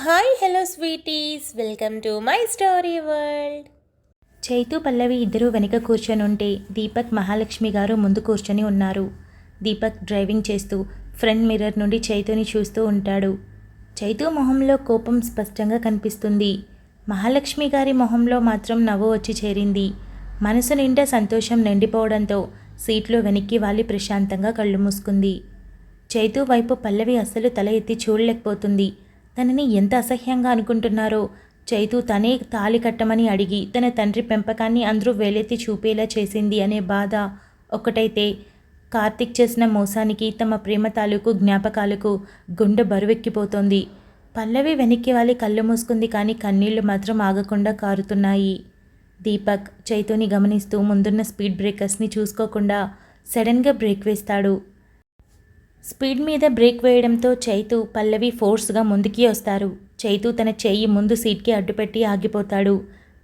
Hi hello sweeties, welcome to my story world. Chaitu Pallavi ఇద్దరూ వెనుక కూర్చొని ఉంటే దీపక్ మహాలక్ష్మి గారు ముందు కూర్చొని ఉన్నారు. దీపక్ డ్రైవింగ్ చేస్తూ ఫ్రంట్ మిర్రర్ నుండి చైతుని చూస్తూ ఉంటాడు. చైతు మొహంలో కోపం స్పష్టంగా కనిపిస్తుంది. మహాలక్ష్మి గారి మొహంలో మాత్రం నవ్వు వచ్చి చేరింది. మనసు నిండా సంతోషం నిండిపోవడంతో సీట్లో వెనక్కి వాలి ప్రశాంతంగా కళ్ళు మూసుకుంది. చైతు వైపు పల్లవి అస్సలు తల ఎత్తి చూడలేకపోతుంది. తనని ఎంత అసహ్యంగా అనుకుంటున్నారో. చైతు తనే తాళి కట్టమని అడిగి తన తండ్రి పెంపకాన్ని అందరూ వేలెత్తి చూపేలా చేసింది అనే బాధ ఒకటైతే, కార్తిక్ చేసిన మోసానికి తమ ప్రేమ తాలూకు జ్ఞాపకాలకు గుండె బరువెక్కిపోతోంది. పల్లవి వెనక్కి వాలి కళ్ళు మూసుకుంది, కానీ కన్నీళ్లు మాత్రం ఆగకుండా కారుతున్నాయి. దీపక్ చైతుని గమనిస్తూ ముందున్న స్పీడ్ బ్రేకర్స్ని చూసుకోకుండా సడన్గా బ్రేక్ వేస్తాడు. స్పీడ్ మీద బ్రేక్ వేయడంతో చైతు పల్లవి ఫోర్స్గా ముందుకి వస్తారు. చైతు తన చెయ్యి ముందు సీట్కి అడ్డుపెట్టి ఆగిపోతాడు.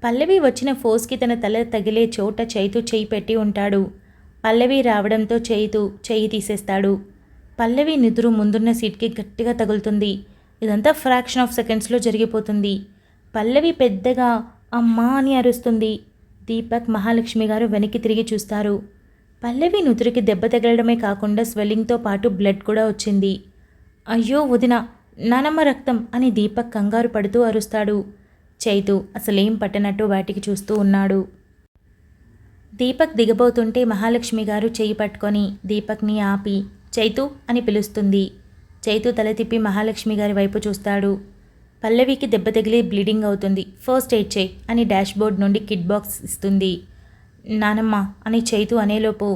పల్లవి వచ్చిన ఫోర్స్కి తన తల తగిలే చోట చైతు చెయ్యి పెట్టి ఉంటాడు. పల్లవి రావడంతో చైతు చెయ్యి తీసేస్తాడు. పల్లవి నిదురు ముందున్న సీట్కి గట్టిగా తగులుతుంది. ఇదంతా ఫ్రాక్షన్ ఆఫ్ సెకండ్స్లో జరిగిపోతుంది. పల్లవి పెద్దగా అమ్మా అని అరుస్తుంది. దీపక్ మహాలక్ష్మి గారు వెనక్కి తిరిగి చూస్తారు. పల్లవి నుదురికి దెబ్బ తగలడమే కాకుండా స్వెల్లింగ్తో పాటు బ్లడ్ కూడా వచ్చింది. అయ్యో వదిన, నానమ్మ రక్తం అని దీపక్ కంగారు పడుతూ అరుస్తాడు. చైతు అసలేం పట్టనట్టు వాటికి చూస్తూ ఉన్నాడు. దీపక్ దిగబోతుంటే మహాలక్ష్మి గారు చెయ్యి పట్టుకొని దీపక్ని ఆపి చైతు అని పిలుస్తుంది. చైతు తల తిప్పి మహాలక్ష్మి గారి వైపు చూస్తాడు. పల్లవికి దెబ్బ తగిలి బ్లీడింగ్ అవుతుంది, ఫస్ట్ ఎయిడ్ చేయి అని డాష్బోర్డ్ నుండి కిట్ బాక్స్ ఇస్తుంది. నానమ్మ అని చైతు అనేలోపు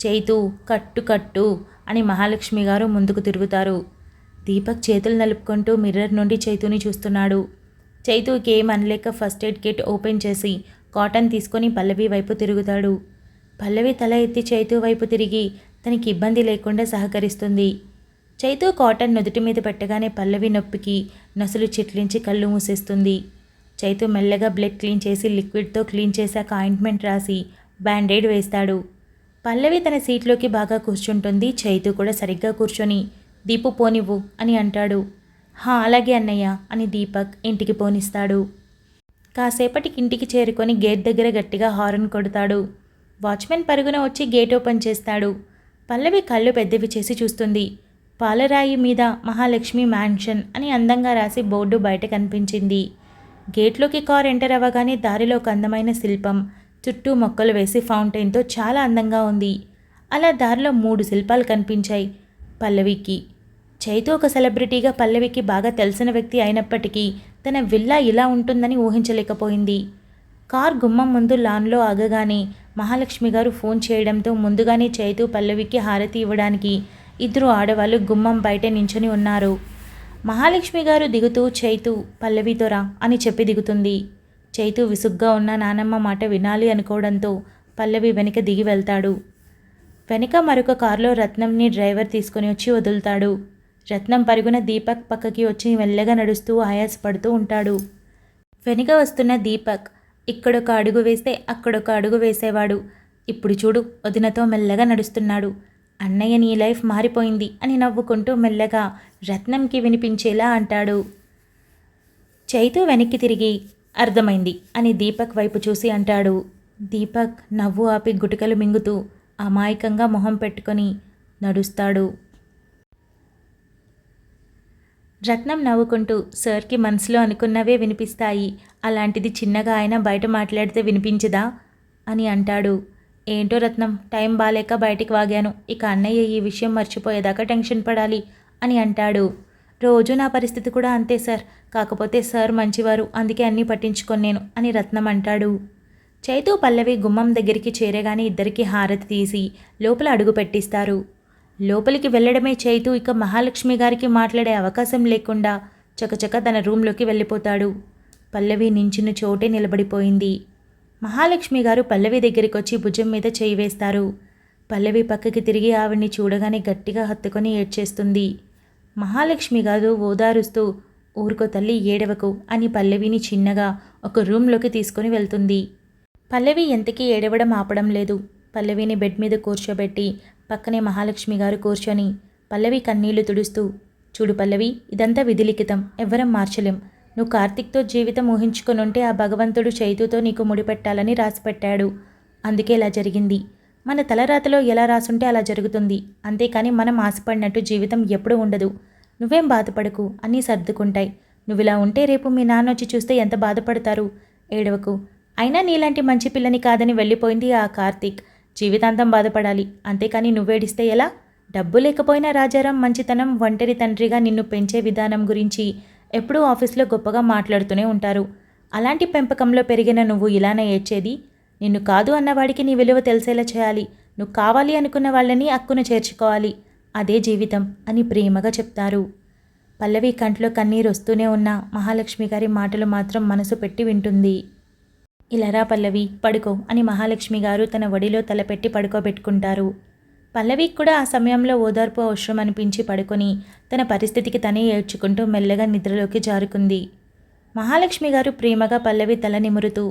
చైతు కట్టు కట్టు అని మహాలక్ష్మి గారు ముందుకు తిరుగుతారు. దీపక్ చేతులు నలుపుకుంటూ మిర్రర్ నుండి చైతుని చూస్తున్నాడు. చైతుకి ఏం అనలేక ఫస్ట్ ఎయిడ్ కిట్ ఓపెన్ చేసి కాటన్ తీసుకొని పల్లవి వైపు తిరుగుతాడు. పల్లవి తల ఎత్తి చైతు వైపు తిరిగి తనకి ఇబ్బంది లేకుండా సహకరిస్తుంది. చైతు కాటన్ నుదుటి మీద పెట్టగానే పల్లవి నొప్పికి నొసలు చిట్లించి కళ్ళు మూసేస్తుంది. చైతు మెల్లగా బ్లడ్ క్లీన్ చేసి లిక్విడ్తో క్లీన్ చేశాక ఆయింట్మెంట్ రాసి బ్యాండేడ్ వేస్తాడు. పల్లవి తన సీట్లోకి బాగా కూర్చుంటుంది. చైతు కూడా సరిగ్గా కూర్చొని దీపు పోనివ్వు అని అంటాడు. హా అలాగే అన్నయ్య అని దీపక్ ఇంటికి పోనిస్తాడు. కాసేపటికి ఇంటికి చేరుకొని గేట్ దగ్గర గట్టిగా హారన్ కొడతాడు. వాచ్మెన్ పరుగున వచ్చి గేట్ ఓపెన్ చేస్తాడు. పల్లవి కళ్ళు పెద్దవి చేసి చూస్తుంది. పాలరాయి మీద మహాలక్ష్మి మ్యాన్షన్ అని అందంగా రాసి బోర్డు బయట కనిపించింది. గేట్లోకి కార్ ఎంటర్ అవ్వగానే దారిలో ఒక అందమైన శిల్పం, చుట్టూ మొక్కలు వేసి ఫౌంటైన్తో చాలా అందంగా ఉంది. అలా దారిలో 3 శిల్పాలు కనిపించాయి పల్లవికి. చైతు ఒక సెలబ్రిటీగా పల్లవికి బాగా తెలిసిన వ్యక్తి అయినప్పటికీ తన విల్లా ఇలా ఉంటుందని ఊహించలేకపోయింది. కార్ గుమ్మం ముందు లాన్లో ఆగగానే మహాలక్ష్మి గారు ఫోన్ చేయడంతో ముందుగానే చైతు పల్లవికి హారతి ఇవ్వడానికి 2 ఆడవాళ్ళు గుమ్మం బయట నించుని ఉన్నారు. మహాలక్ష్మి గారు దిగుతూ చైతు పల్లవితో రా అని చెప్పి దిగుతుంది. చైతు విసుగ్గా ఉన్న నానమ్మ మాట వినాలి అనుకోవడంతో పల్లవి వెనుక దిగి వెళ్తాడు. వెనుక మరొక కారులో రత్నంని డ్రైవర్ తీసుకొని వచ్చి వదులుతాడు. రత్నం పరుగున దీపక్ పక్కకి వచ్చి మెల్లగా నడుస్తూ ఆయాసపడుతూ ఉంటాడు. వెనుక వస్తున్న దీపక్ ఇక్కడొక అడుగు వేస్తే అక్కడొక అడుగు వేసేవాడు. ఇప్పుడు చూడు వదినతో మెల్లగా నడుస్తున్నాడు. అన్నయ్య నీ లైఫ్ మారిపోయింది అని నవ్వుకుంటూ మెల్లగా రత్నంకి వినిపించేలా అంటాడు. చైతు వెనక్కి తిరిగి అర్థమైంది అని దీపక్ వైపు చూసి అంటాడు. దీపక్ నవ్వు ఆపి గుటకలు మింగుతూ అమాయకంగా మొహం పెట్టుకొని నడుస్తాడు. రత్నం నవ్వుకుంటూ సార్కి మనసులో అనుకున్నవే వినిపిస్తాయి, అలాంటిది చిన్నగా ఆయన బయట మాట్లాడితే వినిపించదా అని అంటాడు. ఏంటో రత్నం, టైం బాలేక బయటికి వాగాను, ఇక అన్నయ్య ఈ విషయం మర్చిపోయేదాకా టెన్షన్ పడాలి అని అంటాడు. రోజు నా పరిస్థితి కూడా అంతే సార్, కాకపోతే సార్ మంచివారు, అందుకే అన్నీ పట్టించుకొని నేను అని రత్నం అంటాడు. చైతు పల్లవి గుమ్మం దగ్గరికి చేరగానే ఇద్దరికి హారతి తీసి లోపల అడుగు పెట్టిస్తారు. లోపలికి వెళ్ళడమే చైతు ఇక మహాలక్ష్మి గారికి మాట్లాడే అవకాశం లేకుండా చకచక తన రూంలోకి వెళ్ళిపోతాడు. పల్లవి నించిన చోటే నిలబడిపోయింది. మహాలక్ష్మి గారు పల్లవి దగ్గరికి వచ్చి భుజం మీద చేయి వేస్తారు. పల్లవి పక్కకి తిరిగి ఆవిడ్ని చూడగానే గట్టిగా హత్తుకొని ఏడ్చేస్తుంది. మహాలక్ష్మి గారు ఓదారుస్తూ ఊరుకో తల్లి ఏడవకు అని పల్లవిని చిన్నగా ఒక రూమ్లోకి తీసుకొని వెళ్తుంది. పల్లవి ఎంతకీ ఏడవడం ఆపడం లేదు. పల్లవిని బెడ్ మీద కూర్చోబెట్టి పక్కనే మహాలక్ష్మి గారు కూర్చొని పల్లవి కన్నీళ్లు తుడుస్తూ చూడు పల్లవి, ఇదంతా విధిలిఖితం, ఎవ్వరం మార్చలేం. నువ్వు కార్తిక్తో జీవితం ఊహించుకొనుంటే ఆ భగవంతుడు చైతుతో నీకు ముడిపెట్టాలని రాసిపెట్టాడు. అందుకే ఇలా జరిగింది. మన తలరాతలో ఎలా రాసుంటే అలా జరుగుతుంది. అంతేకాని మనం ఆశపడినట్టు జీవితం ఎప్పుడూ ఉండదు. నువ్వేం బాధపడకు, అన్నీ సర్దుకుంటాయి. నువ్విలా ఉంటే రేపు మీ నాన్న వచ్చి చూస్తే ఎంత బాధపడతారు. ఏడవకు. అయినా నీలాంటి మంచి పిల్లని కాదని వెళ్ళిపోయింది ఆ కార్తీక్. జీవితాంతం బాధపడాలి. అంతేకాని నువ్వేడిస్తే ఎలా? డబ్బు లేకపోయినా రాజారాం మంచితనం, ఒంటరి తండ్రిగా నిన్ను పెంచే విధానం గురించి ఎప్పుడూ ఆఫీస్లో గొప్పగా మాట్లాడుతూనే ఉంటారు. అలాంటి పెంపకంలో పెరిగిన నువ్వు ఇలానే ఏడ్చేది? నిన్ను కాదు అన్నవాడికి నీ విలువ తెలిసేలా చేయాలి. నువ్వు కావాలి అనుకున్న వాళ్ళని అక్కున చేర్చుకోవాలి. అదే జీవితం అని ప్రేమగా చెప్తారు. పల్లవి కంట్లో కన్నీరు వస్తూనే ఉన్న మహాలక్ష్మి గారి మాటలు మాత్రం మనసు పెట్టి వింటుంది. ఇలారా పల్లవి, పడుకో అని మహాలక్ష్మి గారు తన ఒడిలో తలపెట్టి పడుకోబెట్టుకుంటారు. పల్లవికి కూడా ఆ సమయంలో ఓదార్పు అవసరం అనిపించి పడుకొని తన పరిస్థితికి తనే ఏడ్చుకుంటూ మెల్లగా నిద్రలోకి జారుకుంది. మహాలక్ష్మి గారు ప్రేమగా పల్లవి తల నిమురుతూ,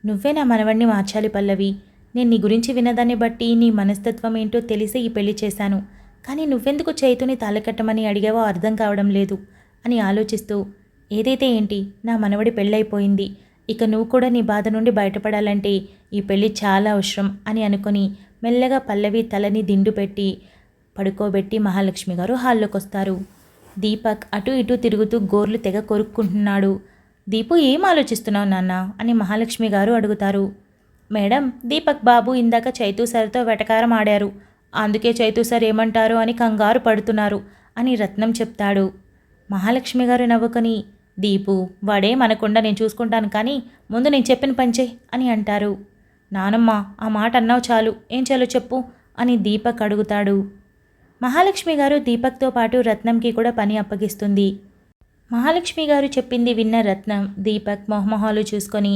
నువ్వే నా మనవణ్ణి మార్చాలి పల్లవి. నేను నీ గురించి విన్నదాన్ని బట్టి నీ మనస్తత్వం ఏంటో తెలిసి ఈ పెళ్లి చేశాను. కానీ నువ్వెందుకు చైతుని తాళకట్టమని అడిగావో అర్థం కావడం లేదు అని ఆలోచిస్తూ, ఏదైతే ఏంటి, నా మనవడి పెళ్ళైపోయింది. ఇక నువ్వు కూడా నీ బాధ నుండి బయటపడాలంటే ఈ పెళ్ళి చాలా అవసరం అని అనుకొని మెల్లగా పల్లవి తలని దిండు పెట్టి పడుకోబెట్టి మహాలక్ష్మి గారు హాల్లోకి వస్తారు. దీపక్ అటు ఇటు తిరుగుతూ గోర్లు తెగ కొరుక్కుంటున్నాడు. దీపు, ఏం ఆలోచిస్తున్నావు నాన్న అని మహాలక్ష్మి గారు అడుగుతారు. మేడం, దీపక్ బాబు ఇందాక చైతూ సార్తో వెటకారం ఆడారు. అందుకే చైతూ సార్ ఏమంటారో అని కంగారు పడుతున్నారు అని రత్నం చెప్తాడు. మహాలక్ష్మి గారు నవ్వుకొని, దీపు, వాడేమనకుండా నేను చూసుకుంటాను, కానీ ముందు నేను చెప్పిన పంచే అని అంటారు. నానమ్మ, ఆ మాట అన్నావు చాలు, ఏం చాలు చెప్పు అని దీపక్ అడుగుతాడు. మహాలక్ష్మి గారు దీపక్తో పాటు రత్నంకి కూడా పని అప్పగిస్తుంది. మహాలక్ష్మి గారు చెప్పింది విన్న రత్నం దీపక్ మొహమొహాలు చూసుకొని,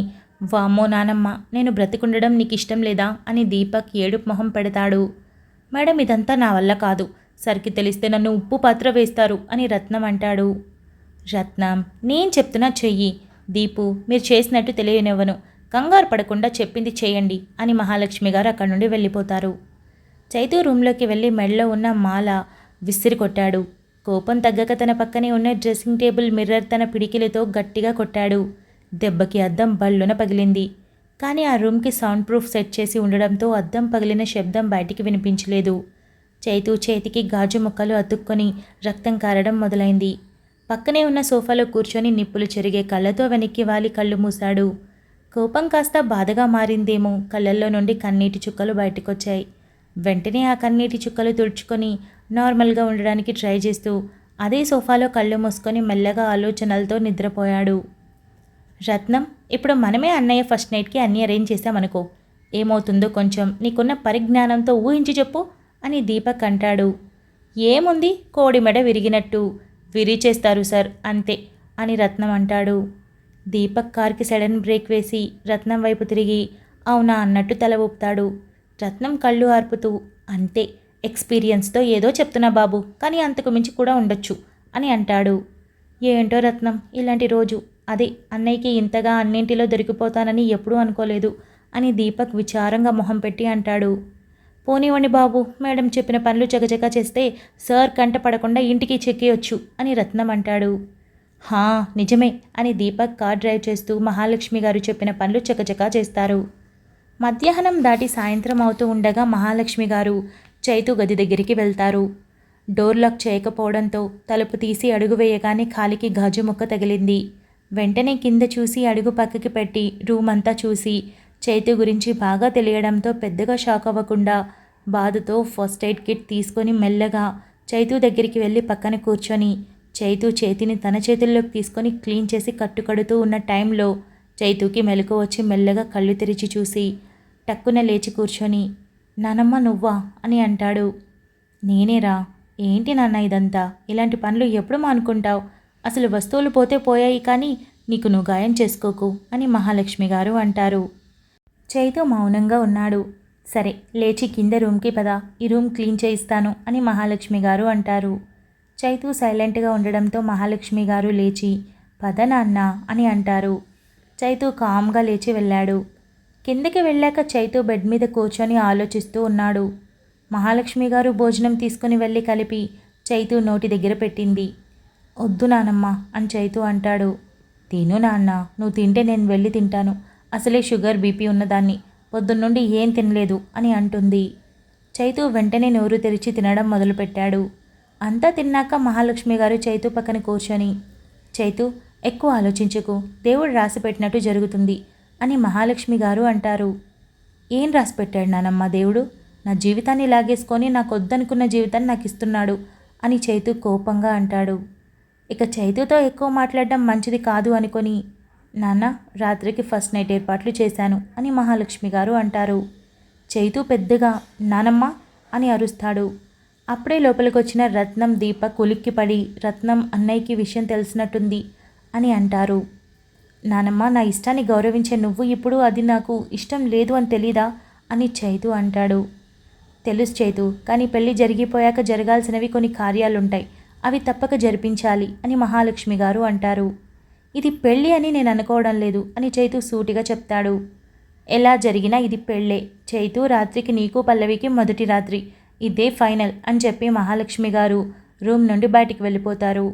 వామ్మో నానమ్మ, నేను బ్రతికుండడం నీకు ఇష్టం లేదా అని దీపక్ ఏడుపు మొహం పెడతాడు. మేడం, ఇదంతా నా వల్ల కాదు, సరికి తెలిస్తే నన్ను ఉప్పు పాత్ర వేస్తారు అని రత్నం అంటాడు. రత్నం, నేను చెప్తున్నా చెయ్యి. దీపు, మీరు చేసినట్టు తెలియనివ్వను. కంగారు పడకుండా చెప్పింది చేయండి అని మహాలక్ష్మి గారు అక్కడి నుండి వెళ్ళిపోతారు. చైతూ రూమ్లోకి వెళ్ళి మెడలో ఉన్న మాల విసిరి కొట్టాడు. కోపం తగ్గక తన పక్కనే ఉన్న డ్రెస్సింగ్ టేబుల్ మిర్రర్ తన పిడికిలతో గట్టిగా కొట్టాడు. దెబ్బకి అద్దం బళ్ళున పగిలింది. కానీ ఆ రూమ్కి సౌండ్ ప్రూఫ్ సెట్ చేసి ఉండడంతో అద్దం పగిలిన శబ్దం బయటికి వినిపించలేదు. చైతూ చేతికి గాజు ముక్కలు అతుక్కొని రక్తం కారడం మొదలైంది. పక్కనే ఉన్న సోఫాలో కూర్చొని నిప్పులు చెరిగే కళ్ళతో వెనక్కి వాలి కళ్ళు మూశాడు. కోపం కాస్త బాధగా మారిందేమో కళ్ళల్లో నుండి కన్నీటి చుక్కలు బయటకొచ్చాయి. వెంటనే ఆ కన్నీటి చుక్కలు తుడుచుకొని నార్మల్గా ఉండడానికి ట్రై చేస్తూ అదే సోఫాలో కళ్ళు మూసుకొని మెల్లగా ఆలోచనలతో నిద్రపోయాడు. రత్నం, ఇప్పుడు మనమే అన్నయ్య ఫస్ట్ నైట్కి అన్నీ అరేంజ్ చేశామనుకో, ఏమవుతుందో కొంచెం నీకున్న పరిజ్ఞానంతో ఊహించి చెప్పు అని దీపక్ అంటాడు. ఏముంది, కోడి మెడ విరిగినట్టు విరిచేస్తారు సార్, అంతే అని రత్నం అంటాడు. దీపక్ కార్కి సడన్ బ్రేక్ వేసి రత్నం వైపు తిరిగి అవునా అన్నట్టు తల ఊపుతాడు. రత్నం కళ్ళు ఆర్పుతూ, అంతే, ఎక్స్పీరియన్స్తో ఏదో చెప్తున్నా బాబు, కానీ అంతకు మించి కూడా ఉండొచ్చు అని అంటాడు. ఏంటో రత్నం, ఇలాంటి రోజు, అదే అన్నయ్యకి ఇంతగా అన్నింటిలో దొరికిపోతానని ఎప్పుడూ అనుకోలేదు అని దీపక్ విచారంగా మొహం పెట్టి అంటాడు. పోనివ్వండి బాబు, మేడం చెప్పిన పనులు చకచకా చేస్తే సార్ కంట పడకుండా ఇంటికి చెక్కేయొచ్చు అని రత్నం అంటాడు. హా, నిజమే అని దీపక్ కార్ డ్రైవ్ చేస్తూ మహాలక్ష్మి గారు చెప్పిన పనులు చకచకా చేస్తారు. మధ్యాహ్నం దాటి సాయంత్రం అవుతూ ఉండగా మహాలక్ష్మి గారు చైతు గది దగ్గరికి వెళ్తారు. డోర్ లాక్ చేయకపోవడంతో తలుపు తీసి అడుగు వేయగానే కాలికి గాజు ముక్క తగిలింది. వెంటనే కింద చూసి అడుగు పక్కకి పెట్టి రూమ్ అంతా చూసి చైతు గురించి బాగా తెలియడంతో పెద్దగా షాక్ అవ్వకుండా బాధతో ఫస్ట్ ఎయిడ్ కిట్ తీసుకొని మెల్లగా చైతు దగ్గరికి వెళ్ళి పక్కన కూర్చొని చైతు చేతిని తన చేతుల్లోకి తీసుకొని క్లీన్ చేసి కట్టుకడుతూ ఉన్న టైంలో చైతుకి మెలకు వచ్చి మెల్లగా కళ్ళు తెరిచి చూసి టక్కున లేచి కూర్చొని, నానమ్మ నువ్వా అని అంటాడు. నేనేరా. ఏంటి నాన్న ఇదంతా, ఇలాంటి పనులు ఎప్పుడు మానుకుంటావు? అసలు వస్తువులు పోతే పోయాయి, కానీ నీకు నువ్వు గాయం చేసుకోకు అని మహాలక్ష్మి గారు అంటారు. చైతు మౌనంగా ఉన్నాడు. సరే, లేచి కింద రూమ్కి పద, ఈ రూమ్ క్లీన్ చేయిస్తాను అని మహాలక్ష్మి గారు అంటారు. చైతు సైలెంట్గా ఉండడంతో మహాలక్ష్మి గారు లేచి పద నాన్న అని అంటారు. చైతు కామ్గా లేచి వెళ్ళాడు. కిందకి వెళ్ళాక చైతు బెడ్ మీద కూర్చొని ఆలోచిస్తూ ఉన్నాడు. మహాలక్ష్మి గారు భోజనం తీసుకుని వెళ్ళి కలిపి చైతు నోటి దగ్గర పెట్టింది. వద్దు నానమ్మ అని చైతు అంటాడు. తిను నాన్న, నువ్వు తింటే నేను వెళ్ళి తింటాను. అసలే షుగర్ బీపీ ఉన్నదాన్ని, పొద్దున్నుండి ఏం తినలేదు అని అంటుంది. చైతు వెంటనే నోరు తెరిచి తినడం మొదలుపెట్టాడు. అంతా తిన్నాక మహాలక్ష్మి గారు చైతు పక్కన కూర్చొని, చైతు ఎక్కువ ఆలోచించకు, దేవుడు రాసిపెట్టినట్టు జరుగుతుంది అని మహాలక్ష్మి గారు అంటారు. ఏం రాసిపెట్టాడు నానమ్మ దేవుడు? నా జీవితాన్ని లాగేసుకొని నాకు వద్దనుకున్న జీవితాన్ని నాకు ఇస్తున్నాడు అని చైతు కోపంగా అంటాడు. ఇక చైతుతో ఎక్కువ మాట్లాడడం మంచిది కాదు అనుకొని, నాన్న రాత్రికి ఫస్ట్ నైట్ ఏర్పాట్లు చేశాను అని మహాలక్ష్మి గారు అంటారు. చైతు పెద్దగా నానమ్మ అని అరుస్తాడు. అప్పుడే లోపలికి వచ్చిన రత్నం దీపక్ ఉలిక్కిపడి, రత్నం అన్నయ్యకి విషయం తెలిసినట్టుంది అని అంటారు. నానమ్మ, నా ఇష్టాన్ని గౌరవించే నువ్వు ఇప్పుడు అది నాకు ఇష్టం లేదు అని తెలీదా అని చైతు అంటాడు. తెలుసు చైతు, కానీ పెళ్ళి జరిగిపోయాక జరగాల్సినవి కొన్ని కార్యాలుంటాయి, అవి తప్పక జరిపించాలి అని మహాలక్ష్మి గారు అంటారు. ఇది పెళ్ళి అని నేను అనుకోవడం లేదు అని చైతు సూటిగా చెప్తాడు. ఎలా జరిగినా ఇది పెళ్ళే చైతు, రాత్రికి నీకు పల్లవికి మొదటి రాత్రి, ఇదే ఫైనల్ అని చెప్పి మహాలక్ష్మి గారు రూమ్ నుండి బయటికి వెళ్ళిపోతారు.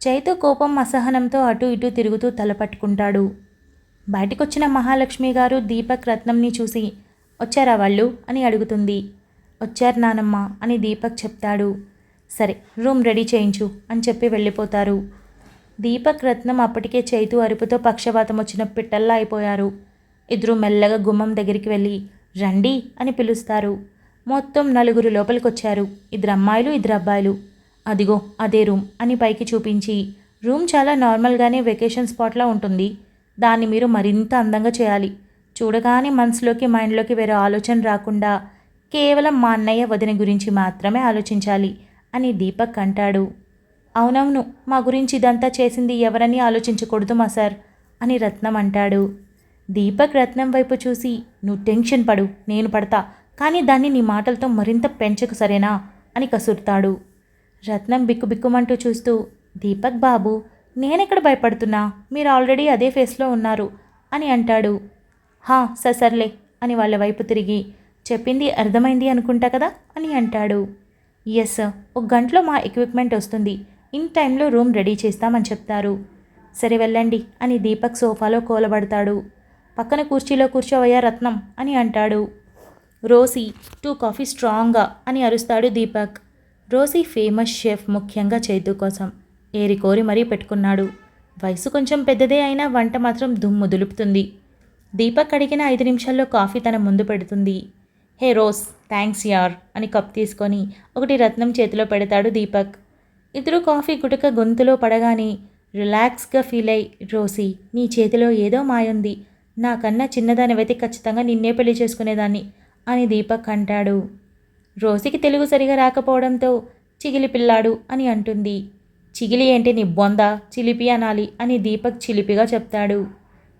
చైతు కోపం అసహనంతో అటు ఇటు తిరుగుతూ తల పట్టుకుంటాడు. బయటికొచ్చిన మహాలక్ష్మి గారు దీపక్ రత్నంని చూసి, వచ్చారా వాళ్ళు అని అడుగుతుంది. వచ్చారు నానమ్మ అని దీపక్ చెప్తాడు. సరే, రూమ్ రెడీ చేయించు అని చెప్పి వెళ్ళిపోతారు. దీపక్ రత్నం అప్పటికే చైతు అరుపుతో పక్షవాతం వచ్చిన పిట్టల్లా అయిపోయారు. ఇద్దరు మెల్లగా గుమ్మం దగ్గరికి వెళ్ళి రండి అని పిలుస్తారు. మొత్తం 4 లోపలికొచ్చారు. 2 అమ్మాయిలు 2 అబ్బాయిలు. అదిగో అదే రూమ్ అని పైకి చూపించి, రూమ్ చాలా నార్మల్గానే వెకేషన్ స్పాట్లా ఉంటుంది, దాన్ని మీరు మరింత అందంగా చేయాలి, చూడగానే మనసులోకి మైండ్లోకి వేరే ఆలోచన రాకుండా కేవలం మా అన్నయ్య వదిన గురించి మాత్రమే ఆలోచించాలి అని దీపక్ అంటాడు. అవునవును, మా గురించి ఇదంతా చేసింది ఎవరని ఆలోచించకూడదు మా సార్ అని రత్నం అంటాడు. దీపక్ రత్నం వైపు చూసి, నువ్వు టెన్షన్ పడు, నేను పడతా, కానీ దాన్ని నీ మాటలతో మరింత పెంచకు సరేనా అని కసురుతాడు. రత్నం బిక్కుబిక్కుమంటూ చూస్తూ, దీపక్ బాబు, నేనెక్కడ భయపడుతున్నా, మీరు ఆల్రెడీ అదే ఫేస్లో ఉన్నారు అని అంటాడు. సర్లే అని వాళ్ళ వైపు తిరిగి, చెప్పింది అర్థమైంది అనుకుంటా కదా అని అంటాడు. ఎస్ సార్, 1 గంటలో మా ఎక్విప్మెంట్ వస్తుంది, ఇన్ టైంలో రూమ్ రెడీ చేస్తామని చెప్తారు. సరే వెళ్ళండి అని దీపక్ సోఫాలో కూలబడతాడు. పక్కన కుర్చీలో కూర్చోవయ్యా రత్నం అని అంటాడు. రోసీ 2 కాఫీ స్ట్రాంగ్గా అని అరుస్తాడు దీపక్. రోసీ ఫేమస్ షెఫ్, ముఖ్యంగా చైతు కోసం ఏరికోరి మరీ పెట్టుకున్నాడు. వయసు కొంచెం పెద్దదే అయినా వంట మాత్రం దుమ్ము దులుపుతుంది. దీపక్ అడిగిన 5 నిమిషాల్లో కాఫీ తన ముందు పెడుతుంది. హే రోస్, థ్యాంక్స్ యార్ అని కప్ తీసుకొని ఒకటి రత్నం చేతిలో పెడతాడు దీపక్. ఇద్దరు కాఫీ గుటక గొంతులో పడగానే రిలాక్స్గా ఫీల్ అయి, రోసీ నీ చేతిలో ఏదో మాయుంది, నాకన్నా చిన్నదానివైతే ఖచ్చితంగా నిన్నే పెళ్లి చేసుకునేదాన్ని అని దీపక్ అంటాడు. రోసీకి తెలుగు సరిగా రాకపోవడంతో చిగిలి పిల్లాడు అని అంటుంది. చిగిలి ఏంటి నీ బొంద, చిలిపి అనాలి అని దీపక్ చిలిపిగా చెప్తాడు.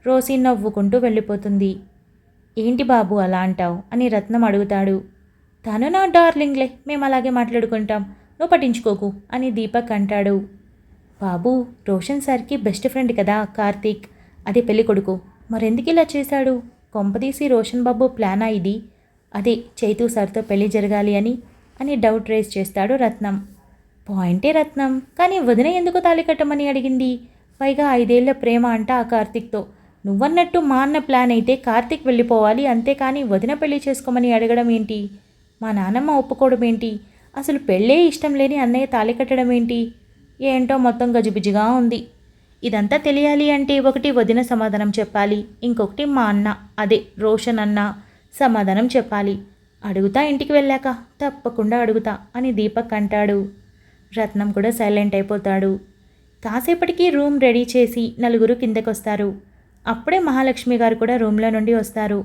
రోసీ నవ్వుకుంటూ వెళ్ళిపోతుంది. ఏంటి బాబు అలా అంటావు అని రత్నం అడుగుతాడు. తను నా డార్లింగ్లే, మేము అలాగే మాట్లాడుకుంటాం, నువ్వు పట్టించుకోకు అని దీపక్ అంటాడు. బాబు, రోషన్ సార్కి బెస్ట్ ఫ్రెండ్ కదా కార్తీక్, అదే పెళ్లి కొడుకు, మరెందుకు ఇలా చేశాడు? కొంపదీసి రోషన్ బాబు ప్లానా ఇది? అదే చైతు సార్తో పెళ్లి జరగాలి అని డౌట్ రేస్ చేస్తాడు రత్నం. పాయింటే రత్నం, కానీ వదిన ఎందుకు తాళి కట్టమని అడిగింది? పైగా 5 ఏళ్ల ప్రేమ అంట ఆ కార్తీక్తో. నువ్వన్నట్టు మా అన్న ప్లాన్ అయితే కార్తీక్ వెళ్ళిపోవాలి, అంతేకాని వదిన పెళ్లి చేసుకోమని అడగడం ఏంటి? మా నాన్నమ్మ ఒప్పుకోవడం ఏంటి? అసలు పెళ్ళే ఇష్టం లేని అన్నయ్య తాళి కట్టడం ఏంటి? ఏంటో మొత్తం గజిబిజిగా ఉంది. ఇదంతా తెలియాలి అంటే ఒకటి వదిన సమాధానం చెప్పాలి, ఇంకొకటి మా అన్న, అదే రోషన్ అన్న సమాధానం చెప్పాలి. అడుగుతా ఇంటికి వెళ్ళాక, తప్పకుండా అడుగుతా అని దీపక్ అంటాడు. రత్నం కూడా సైలెంట్ అయిపోతాడు. కాసేపటికి రూమ్ రెడీ చేసి 4 కిందకొస్తారు. అప్పుడే మహాలక్ష్మి గారు కూడా రూమ్లో నుండి వస్తారు.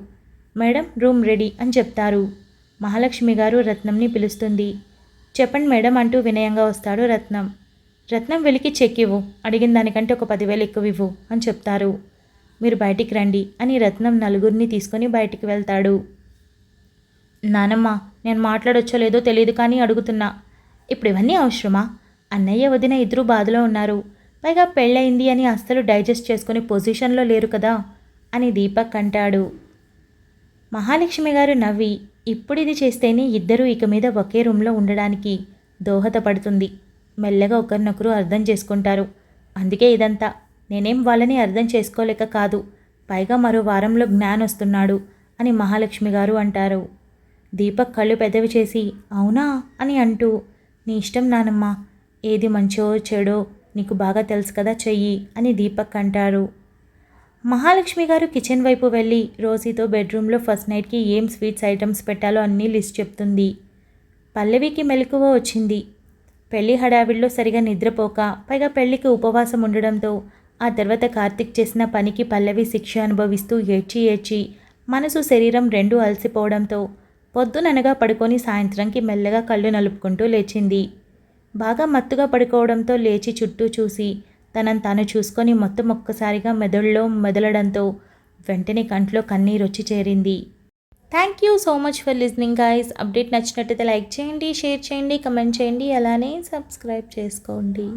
మేడం, రూమ్ రెడీ అని చెప్తారు. మహాలక్ష్మి గారు రత్నంని పిలుస్తుంది. చెప్పండి మేడం అంటూ వినయంగా వస్తాడు రత్నం. రత్నం వెలికి చెక్ ఇవ్వు, అడిగిన దానికంటే ఒక 10,000 ఎక్కువ ఇవ్వు అని చెప్తారు. మీరు బయటికి రండి అని రత్నం 4 తీసుకొని బయటికి వెళ్తాడు. నానమ్మ, నేను మాట్లాడొచ్చో లేదో తెలియదు కానీ అడుగుతున్నా, ఇప్పుడు ఇవన్నీ అవసరమా? అన్నయ్య వదిన ఇద్దరు బాధలో ఉన్నారు, పైగా పెళ్ళయింది అని అస్సలు డైజెస్ట్ చేసుకునే పొజిషన్లో లేరు కదా అని దీపక్ అంటాడు. మహాలక్ష్మి గారు నవ్వి, ఇప్పుడు ఇది చేస్తేనే ఇద్దరూ ఇక మీద ఒకే రూమ్లో ఉండడానికి దోహదపడుతుంది, మెల్లగా ఒకరినొకరు అర్థం చేసుకుంటారు. అందుకే ఇదంతా. నేనేం వాళ్ళని అర్థం చేసుకోలేక కాదు, పైగా మరో వారంలో జ్ఞాన్ వస్తున్నాడు అని మహాలక్ష్మి గారు అంటారు. దీపక్ కళ్ళు పెద్దవి చేసి అవునా అని అంటూ, నీ ఇష్టం నానమ్మ, ఏది మంచో చెడో నీకు బాగా తెలుసు కదా, చెయ్యి అని దీపక్ అంటారు. మహాలక్ష్మి గారు కిచెన్ వైపు వెళ్ళి రోసీతో బెడ్రూమ్లో ఫస్ట్ నైట్కి ఏం స్వీట్స్ ఐటమ్స్ పెట్టాలో అన్నీ లిస్ట్ చెప్తుంది. పల్లవికి మెలకువ వచ్చింది. పెళ్లి హడావిడిలో సరిగా నిద్రపోక, పైగా పెళ్లికి ఉపవాసం ఉండడంతో, ఆ తర్వాత కార్తిక్ చేసిన పనికి పల్లవి శిక్ష అనుభవిస్తూ ఏడ్చి ఏడ్చి మనసు శరీరం రెండూ అలసిపోవడంతో పొద్దుననగా పడుకొని సాయంత్రంకి మెల్లగా కళ్ళు నలుపుకుంటూ లేచింది. బాగా మత్తుగా పడుకోవడంతో లేచి చుట్టూ చూసి తనను తాను చూసుకొని మొత్తం ఒక్కసారిగా మెదడులో మెదలడంతో వెంటనే కంట్లో కన్నీరొచ్చి చేరింది. Thank you so much for listening guys. Update నచ్చినట్టయితే లైక్ చేయండి, షేర్ చేయండి, కమెంట్ చేయండి, అలానే సబ్స్క్రైబ్ చేసుకోండి.